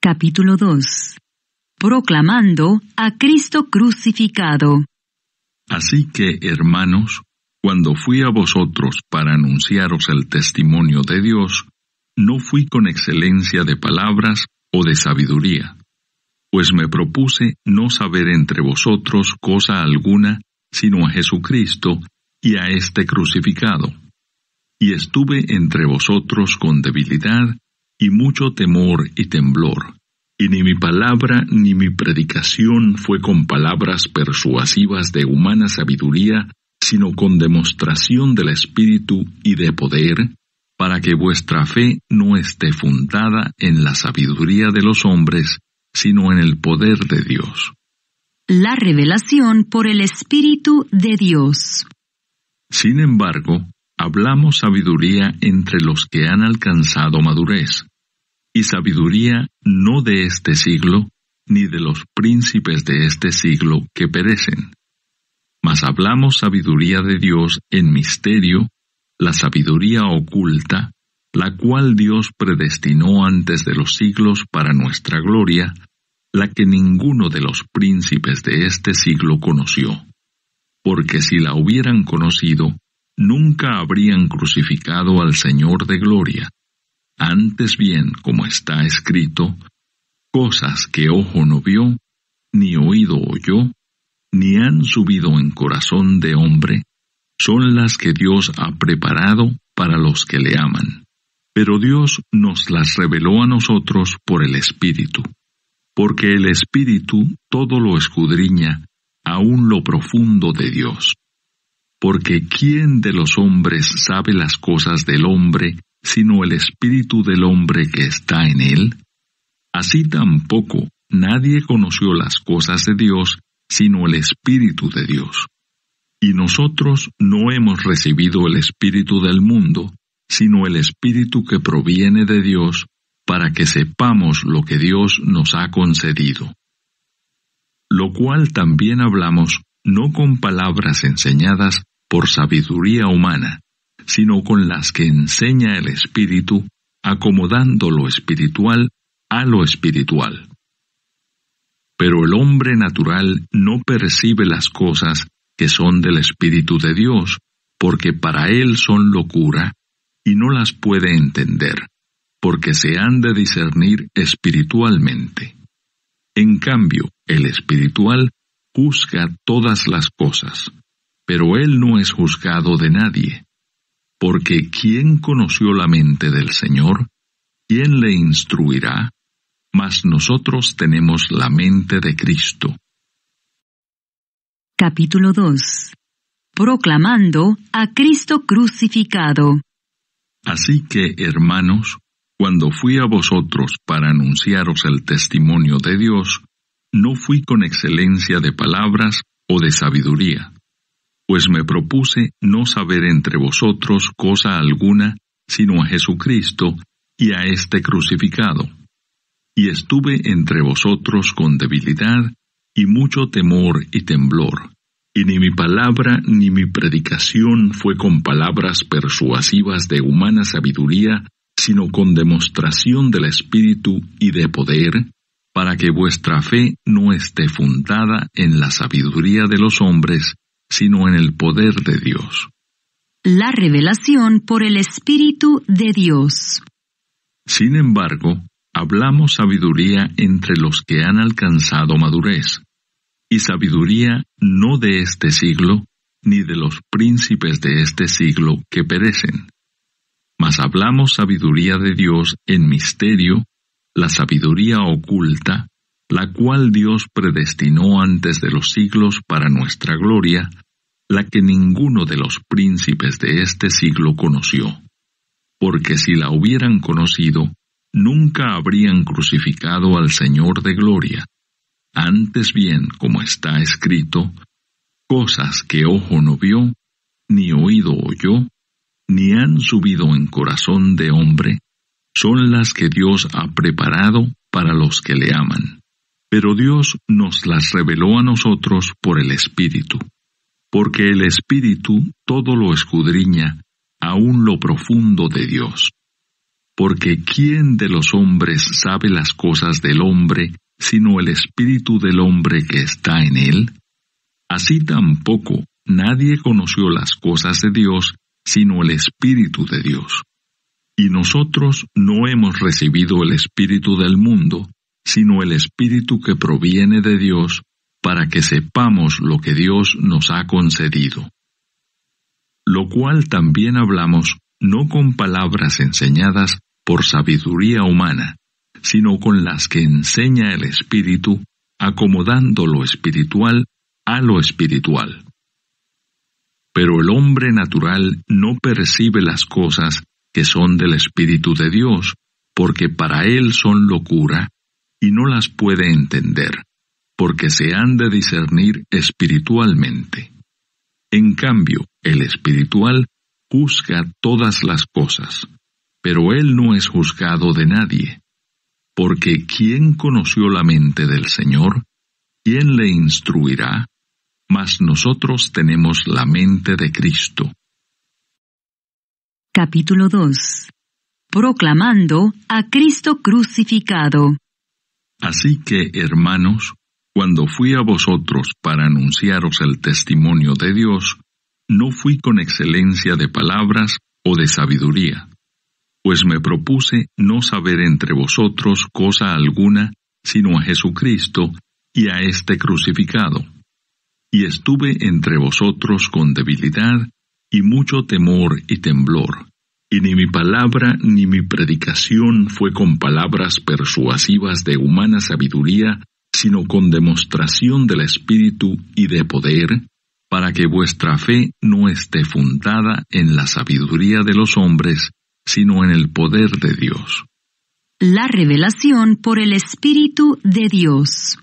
Capítulo 2. Proclamando a Cristo crucificado. Así que, hermanos, cuando fui a vosotros para anunciaros el testimonio de Dios, no fui con excelencia de palabras o de sabiduría, pues me propuse no saber entre vosotros cosa alguna, sino a Jesucristo y a este crucificado. Y estuve entre vosotros con debilidad y mucho temor y temblor, y ni mi palabra ni mi predicación fue con palabras persuasivas de humana sabiduría, sino con demostración del Espíritu y de poder, para que vuestra fe no esté fundada en la sabiduría de los hombres, sino en el poder de Dios. La revelación por el Espíritu de Dios. Sin embargo, hablamos sabiduría entre los que han alcanzado madurez, y sabiduría no de este siglo, ni de los príncipes de este siglo que perecen. Mas hablamos sabiduría de Dios en misterio, la sabiduría oculta, la cual Dios predestinó antes de los siglos para nuestra gloria, la que ninguno de los príncipes de este siglo conoció. Porque si la hubieran conocido, nunca habrían crucificado al Señor de gloria. Antes bien, como está escrito, cosas que ojo no vio, ni oído oyó, ni han subido en corazón de hombre, son las que Dios ha preparado para los que le aman. Pero Dios nos las reveló a nosotros por el Espíritu, porque el Espíritu todo lo escudriña, aun lo profundo de Dios. Porque ¿quién de los hombres sabe las cosas del hombre, sino el espíritu del hombre que está en él? Así tampoco nadie conoció las cosas de Dios, sino el Espíritu de Dios. Y nosotros no hemos recibido el espíritu del mundo, sino el Espíritu que proviene de Dios, para que sepamos lo que Dios nos ha concedido. Lo cual también hablamos, no con palabras enseñadas por sabiduría humana, sino con las que enseña el Espíritu, acomodando lo espiritual a lo espiritual. Pero el hombre natural no percibe las cosas que son del Espíritu de Dios, porque para él son locura, y no las puede entender, porque se han de discernir espiritualmente. En cambio, el espiritual juzga todas las cosas, pero él no es juzgado de nadie. Porque ¿quién conoció la mente del Señor? ¿Quién le instruirá? Mas nosotros tenemos la mente de Cristo. Capítulo 2. Proclamando a Cristo crucificado. Así que, hermanos, cuando fui a vosotros para anunciaros el testimonio de Dios, no fui con excelencia de palabras o de sabiduría, pues me propuse no saber entre vosotros cosa alguna, sino a Jesucristo y a este crucificado. Y estuve entre vosotros con debilidad y mucho temor y temblor, y ni mi palabra ni mi predicación fue con palabras persuasivas de humana sabiduría, sino con demostración del Espíritu y de poder, para que vuestra fe no esté fundada en la sabiduría de los hombres, sino en el poder de Dios. La revelación por el Espíritu de Dios. Sin embargo, hablamos sabiduría entre los que han alcanzado madurez, y sabiduría no de este siglo, ni de los príncipes de este siglo que perecen. Mas hablamos sabiduría de Dios en misterio, la sabiduría oculta, la cual Dios predestinó antes de los siglos para nuestra gloria, la que ninguno de los príncipes de este siglo conoció. Porque si la hubieran conocido, nunca habrían crucificado al Señor de gloria. Antes bien, como está escrito, cosas que ojo no vio, ni oído oyó, ni han subido en corazón de hombre, son las que Dios ha preparado para los que le aman. Pero Dios nos las reveló a nosotros por el Espíritu, porque el Espíritu todo lo escudriña, aun lo profundo de Dios. Porque ¿quién de los hombres sabe las cosas del hombre, sino el espíritu del hombre que está en él? Así tampoco nadie conoció las cosas de Dios, sino el Espíritu de Dios. Y nosotros no hemos recibido el espíritu del mundo, sino el Espíritu que proviene de Dios, para que sepamos lo que Dios nos ha concedido. Lo cual también hablamos no con palabras enseñadas por sabiduría humana, sino con las que enseña el Espíritu, acomodando lo espiritual a lo espiritual. Pero el hombre natural no percibe las cosas que son del Espíritu de Dios, porque para él son locura, y no las puede entender, porque se han de discernir espiritualmente. En cambio, el espiritual juzga todas las cosas, pero él no es juzgado de nadie. Porque ¿quién conoció la mente del Señor? ¿Quién le instruirá? Mas nosotros tenemos la mente de Cristo. Capítulo 2. Proclamando a Cristo crucificado. Así que, hermanos, cuando fui a vosotros para anunciaros el testimonio de Dios, no fui con excelencia de palabras o de sabiduría, pues me propuse no saber entre vosotros cosa alguna, sino a Jesucristo y a este crucificado. Y estuve entre vosotros con debilidad y mucho temor y temblor, y ni mi palabra ni mi predicación fue con palabras persuasivas de humana sabiduría, sino con demostración del Espíritu y de poder, para que vuestra fe no esté fundada en la sabiduría de los hombres, sino en el poder de Dios. La revelación por el Espíritu de Dios.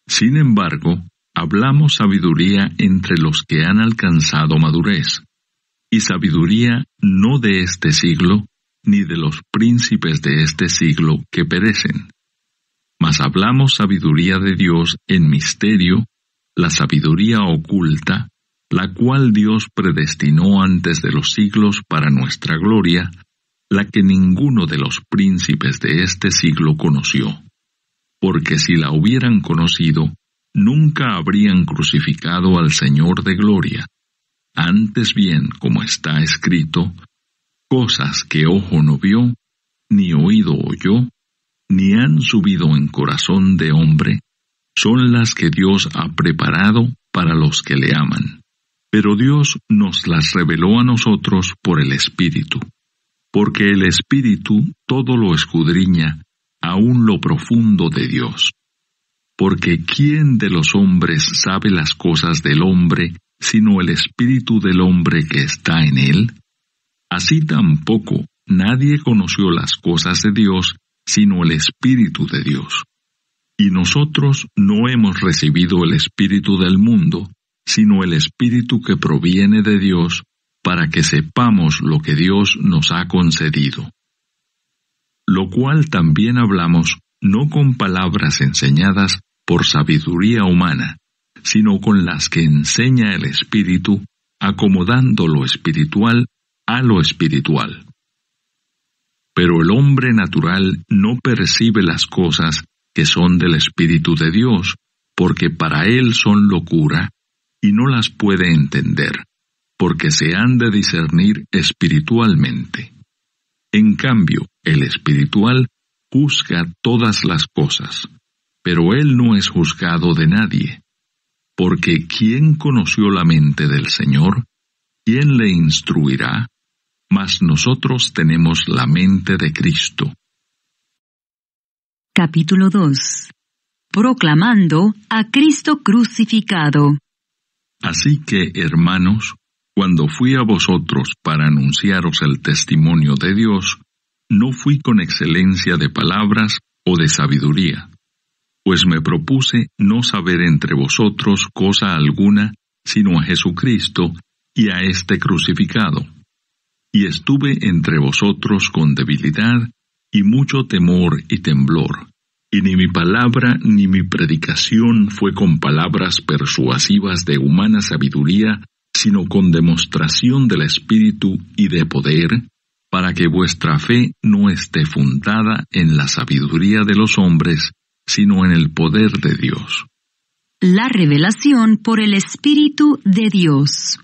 Sin embargo, hablamos sabiduría entre los que han alcanzado madurez, y sabiduría no de este siglo, ni de los príncipes de este siglo que perecen. Mas hablamos sabiduría de Dios en misterio, la sabiduría oculta, la cual Dios predestinó antes de los siglos para nuestra gloria, la que ninguno de los príncipes de este siglo conoció. Porque si la hubieran conocido, nunca habrían crucificado al Señor de gloria. Antes bien, como está escrito, cosas que ojo no vio, ni oído oyó, ni han subido en corazón de hombre, son las que Dios ha preparado para los que le aman. Pero Dios nos las reveló a nosotros por el Espíritu, porque el Espíritu todo lo escudriña, aun lo profundo de Dios. Porque ¿quién de los hombres sabe las cosas del hombre, sino el espíritu del hombre que está en él? Así tampoco nadie conoció las cosas de Dios, sino el Espíritu de Dios. Y nosotros no hemos recibido el espíritu del mundo, sino el Espíritu que proviene de Dios, para que sepamos lo que Dios nos ha concedido. Lo cual también hablamos no con palabras enseñadas por sabiduría humana, sino con las que enseña el Espíritu, acomodando lo espiritual a lo espiritual. Pero el hombre natural no percibe las cosas que son del Espíritu de Dios, porque para él son locura, y no las puede entender, porque se han de discernir espiritualmente. En cambio, el espiritual juzga todas las cosas, pero él no es juzgado de nadie. Porque ¿quién conoció la mente del Señor? ¿Quién le instruirá? Mas nosotros tenemos la mente de Cristo. Capítulo 2. Proclamando a Cristo crucificado. Así que, hermanos, cuando fui a vosotros para anunciaros el testimonio de Dios, no fui con excelencia de palabras o de sabiduría, pues me propuse no saber entre vosotros cosa alguna, sino a Jesucristo y a este crucificado. Y estuve entre vosotros con debilidad y mucho temor y temblor, y ni mi palabra ni mi predicación fue con palabras persuasivas de humana sabiduría, sino con demostración del Espíritu y de poder, para que vuestra fe no esté fundada en la sabiduría de los hombres, sino en el poder de Dios. La revelación por el Espíritu de Dios.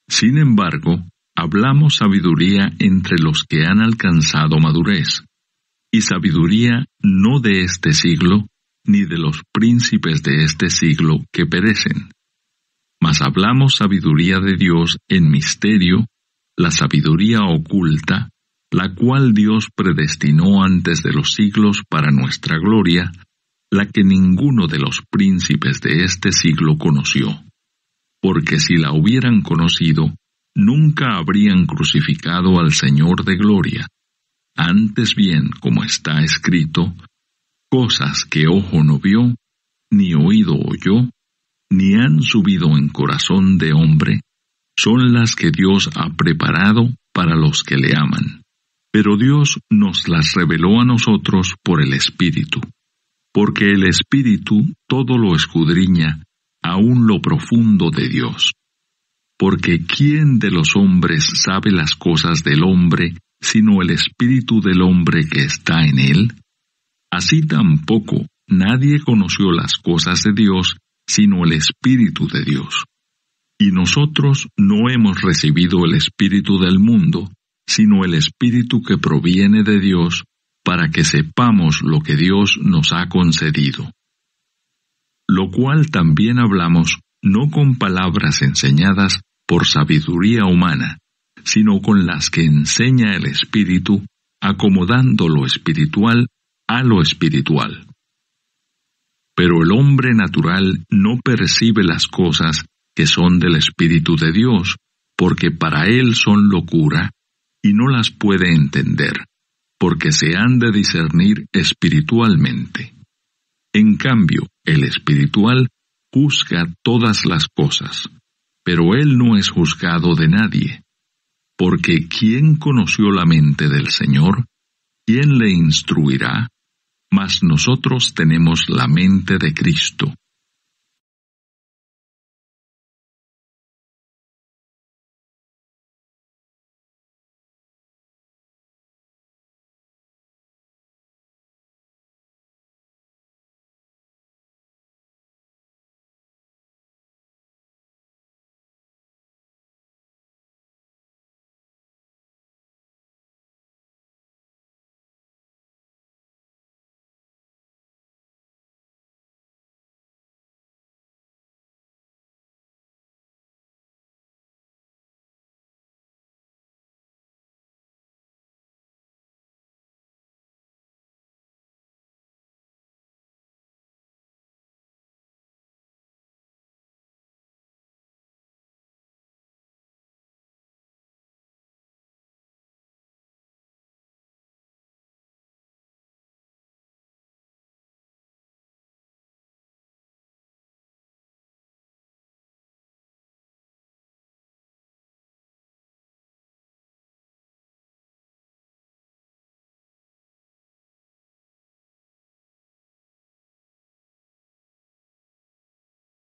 Sin embargo, hablamos sabiduría entre los que han alcanzado madurez, y sabiduría no de este siglo, ni de los príncipes de este siglo que perecen. Mas hablamos sabiduría de Dios en misterio, la sabiduría oculta, la cual Dios predestinó antes de los siglos para nuestra gloria, la que ninguno de los príncipes de este siglo conoció. Porque si la hubieran conocido, nunca habrían crucificado al Señor de gloria. Antes bien, como está escrito, cosas que ojo no vio, ni oído oyó, ni han subido en corazón de hombre, son las que Dios ha preparado para los que le aman. Pero Dios nos las reveló a nosotros por el Espíritu, porque el Espíritu todo lo escudriña, aun lo profundo de Dios. Porque ¿quién de los hombres sabe las cosas del hombre, sino el Espíritu del hombre que está en él? Así tampoco nadie conoció las cosas de Dios, sino el Espíritu de Dios. Y nosotros no hemos recibido el Espíritu del mundo, sino el Espíritu que proviene de Dios, para que sepamos lo que Dios nos ha concedido. Lo cual también hablamos, no con palabras enseñadas por sabiduría humana, sino con las que enseña el Espíritu, acomodando lo espiritual a lo espiritual. Pero el hombre natural no percibe las cosas que son del Espíritu de Dios, porque para él son locura, y no las puede entender, porque se han de discernir espiritualmente. En cambio, el espiritual juzga todas las cosas, pero él no es juzgado de nadie. Porque ¿quién conoció la mente del Señor? ¿Quién le instruirá? Mas nosotros tenemos la mente de Cristo.